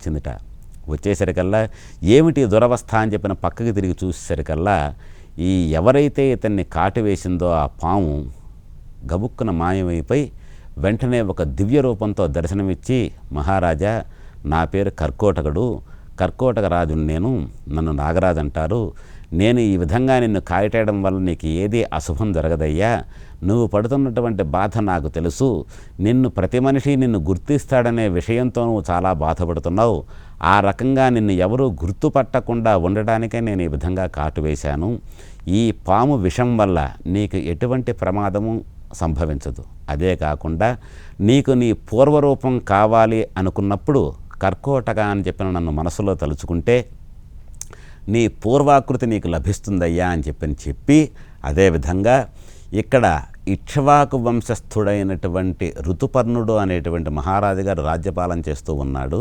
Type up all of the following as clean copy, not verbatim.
వచ్చిందిట. వచ్చేసరికల్లా ఏమిటి దురవస్థ అని చెప్పిన పక్కకి తిరిగి చూసేసరికల్లా ఈ ఎవరైతే ఇతన్ని కాటు వేసిందో ఆ పాము గబుక్కున మాయమైపోయి వెంటనే ఒక దివ్య రూపంతో దర్శనమిచ్చి, మహారాజా నా పేరు కర్కోటకుడు, కర్కోటక రాజును నేను, నన్ను నాగరాజు అంటారు. నేను ఈ విధంగా నిన్ను కాయటేయడం వల్ల నీకు ఏది అశుభం జరగదయ్యా. నువ్వు పడుతున్నటువంటి బాధ నాకు తెలుసు. నిన్ను ప్రతి మనిషి నిన్ను గుర్తిస్తాడనే విషయంతో నువ్వు చాలా బాధపడుతున్నావు. ఆ రకంగా నిన్ను ఎవరూ గుర్తుపట్టకుండా ఉండడానికే నేను ఈ విధంగా కాటు వేశాను. ఈ పాము విషం వల్ల నీకు ఎటువంటి ప్రమాదము సంభవించదు. అదే కాకుండా నీకు నీ పూర్వరూపం కావాలి అనుకున్నప్పుడు కర్కోటక అని చెప్పిన నన్ను మనసులో తలుచుకుంటే నీ పూర్వాకృతి నీకు లభిస్తుందయ్యా అని చెప్పి అదేవిధంగా ఇక్కడ ఇక్ష్వాకు వంశస్థుడైనటువంటి ఋతుపర్ణుడు అనేటువంటి మహారాజు గారు రాజ్యపాలన చేస్తూ ఉన్నాడు.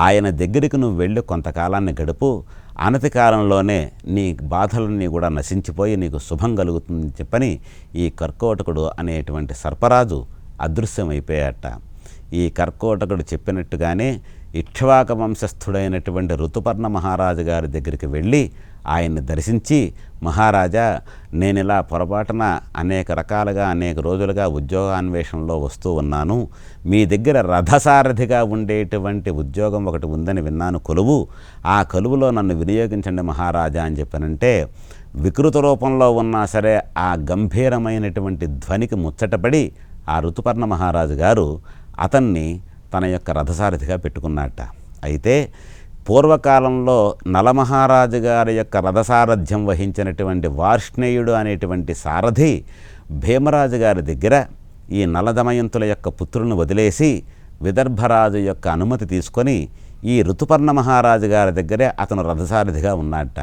ఆయన దగ్గరికి నువ్వు వెళ్ళి కొంతకాలాన్ని గడుపు. అనతి కాలంలోనే నీ బాధలన్నీ కూడా నశించిపోయి నీకు శుభం కలుగుతుందని చెప్పని ఈ కర్కోటకుడు అనేటువంటి సర్పరాజు అదృశ్యమైపోయాట. ఈ కర్కోటకుడు చెప్పినట్టుగానే ఇక్ష్వాక వంశస్థుడైనటువంటి ఋతుపర్ణ మహారాజు గారి దగ్గరికి వెళ్ళి ఆయన్ని దర్శించి, మహారాజా నేను ఇలా పొరపాటున అనేక రకాలుగా అనేక రోజులుగా ఉద్యోగాన్వేషణలో వస్తూ ఉన్నాను. మీ దగ్గర రథసారథిగా ఉండేటువంటి ఉద్యోగం ఒకటి ఉందని విన్నాను, కొలువు. ఆ కొలువులో నన్ను వినియోగించండి మహారాజా అని చెప్పానంటే వికృత రూపంలో ఉన్నా సరే ఆ గంభీరమైనటువంటి ధ్వనికి ముచ్చటపడి ఆ ఋతుపర్ణ మహారాజు గారు అతన్ని తన యొక్క రథసారథిగా పెట్టుకున్నట్ట. అయితే పూర్వకాలంలో నలమహారాజు గారి యొక్క రథసారథ్యం వహించినటువంటి వార్ష్ణేయుడు అనేటువంటి సారథి భీమరాజు గారి దగ్గర ఈ నలదమయంతుల యొక్క పుత్రులను వదిలేసి విదర్భరాజు యొక్క అనుమతి తీసుకొని ఈ ఋతుపర్ణ మహారాజు గారి దగ్గరే అతను రథసారథిగా ఉన్నట్ట.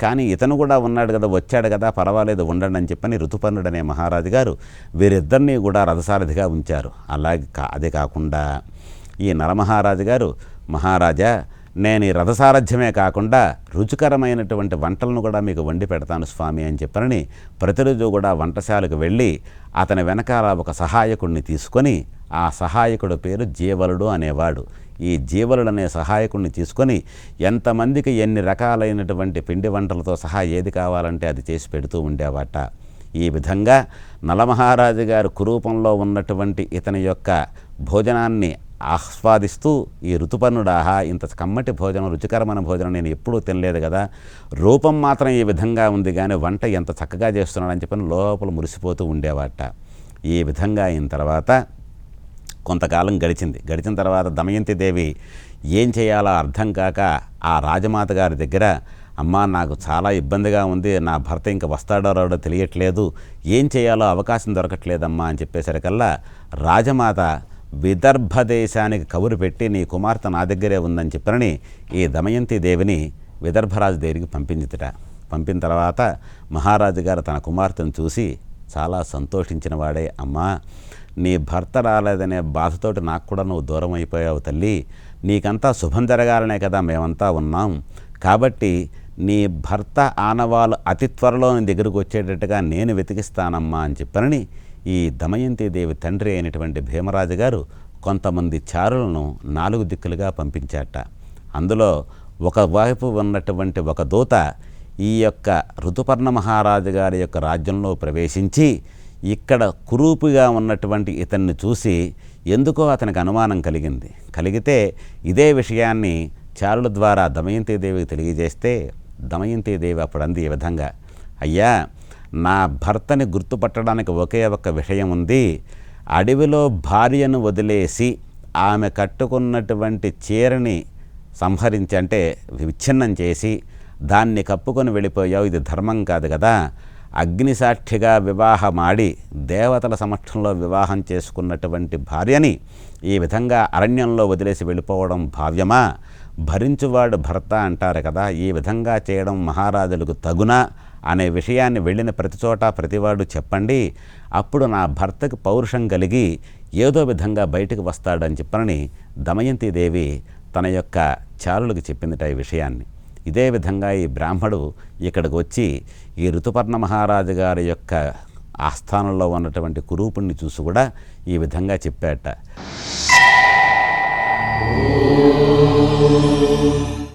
కానీ ఇతను కూడా ఉన్నాడు కదా, వచ్చాడు కదా, పర్వాలేదు ఉండండి అని చెప్పని ఋతుపర్ణుడు అనే మహారాజు గారు వీరిద్దరినీ కూడా రథసారథిగా ఉంచారు. అలాగే అదే కాకుండా ఈ నలమహారాజు గారు, మహారాజా నేను ఈ రథసారథ్యమే కాకుండా రుచికరమైనటువంటి వంటలను కూడా మీకు వండి పెడతాను స్వామి అని చెప్పని ప్రతిరోజు కూడా వంటశాలకు వెళ్ళి అతని వెనకాల ఒక సహాయకుడిని తీసుకొని, ఆ సహాయకుడి పేరు జీవలుడు అనేవాడు. ఈ జీవలుడు అనే సహాయకుడిని తీసుకొని ఎంతమందికి ఎన్ని రకాలైనటువంటి పిండి వంటలతో సహా ఏది కావాలంటే అది చేసి పెడుతూ ఉండేవాట. ఈ విధంగా నలమహారాజు గారు కురూపంలో ఉన్నటువంటి ఇతని యొక్క భోజనాన్ని ఆస్వాదిస్తూ ఈ ఋతుపర్ణుడు, ఆహా ఇంత కమ్మటి భోజనం, రుచికరమైన భోజనం నేను ఎప్పుడూ తినలేదు కదా, రూపం మాత్రం ఈ విధంగా ఉంది కానీ వంట ఎంత చక్కగా చేస్తున్నాడని చెప్పని లోపల మురిసిపోతూ ఉండేవాట. ఈ విధంగా అయిన తర్వాత కొంతకాలం గడిచిన తర్వాత దమయంతి దేవి ఏం చేయాలో అర్థం కాక ఆ రాజమాత గారి దగ్గర, అమ్మా నాకు చాలా ఇబ్బందిగా ఉంది, నా భర్త ఇంకా వస్తాడో రాడో తెలియట్లేదు, ఏం చేయాలో అవకాశం దొరకట్లేదమ్మా అని చెప్పేసరికల్లా రాజమాత విదర్భ దేశానికి కబురు పెట్టి నీ కుమార్తె నా దగ్గరే ఉందని చెప్పని ఈ దమయంతి దేవిని విదర్భరాజు దగ్గరికి పంపించుట. పంపిన తర్వాత మహారాజు గారు తన కుమార్తెను చూసి చాలా సంతోషించిన వాడే, అమ్మా నీ భర్త రాలేదనే బాధతోటి నాకు కూడా నువ్వు దూరం అయిపోయావు తల్లి, నీకంతా శుభం జరగాలనే కదా మేమంతా ఉన్నాం, కాబట్టి నీ భర్త ఆనవాళ్ళు అతి త్వరలో నీ దగ్గరకు వచ్చేటట్టుగా నేను వెతికిస్తానమ్మా అని చెప్పని ఈ దమయంతి దేవి తండ్రి అయినటువంటి భీమరాజు గారు కొంతమంది చారులను 4 దిక్కులుగా పంపించాట. అందులో ఒకవైపు ఉన్నటువంటి ఒక దూత ఈ యొక్క ఋతుపర్ణ మహారాజు గారి యొక్క రాజ్యంలో ప్రవేశించి ఇక్కడ కురూపుగా ఉన్నటువంటి ఇతన్ని చూసి ఎందుకో అతనికి అనుమానం కలిగితే ఇదే విషయాన్ని చారుల ద్వారా దమయంతి దేవికి తెలియజేస్తే దమయంతి దేవి అప్పుడు అంది ఈ విధంగా, అయ్యా నా భర్తని గుర్తుపట్టడానికి ఒకే ఒక్క విషయం ఉంది. అడవిలో భార్యను వదిలేసి ఆమె కట్టుకున్నటువంటి చీరని సంహరించి అంటే విచ్ఛిన్నం చేసి దాన్ని కప్పుకొని వెళ్ళిపోయావు, ఇది ధర్మం కాదు కదా. అగ్నిసాక్షిగా వివాహమాడి దేవతల సమక్షంలో వివాహం చేసుకున్నటువంటి భార్యని ఈ విధంగా అరణ్యంలో వదిలేసి వెళ్ళిపోవడం భావ్యమా? భరించువాడు భర్త అంటారు కదా, ఈ విధంగా చేయడం మహారాజులకు తగునా అనే విషయాన్ని వెళ్ళిన ప్రతి చోట ప్రతివాడు చెప్పండి, అప్పుడు నా భర్తకు పౌరుషం కలిగి ఏదో విధంగా బయటకు వస్తాడని చెప్పని దమయంతి దేవి తన యొక్క చారులకు చెప్పిందిట ఈ విషయాన్ని. ఇదే విధంగా ఈ బ్రాహ్మడు ఇక్కడికి వచ్చి ఈ ఋతుపర్ణ మహారాజు గారి యొక్క ఆస్థానంలో ఉన్నటువంటి కురూపుణ్ణి చూసి కూడా ఈ విధంగా చెప్పాట. ఓం.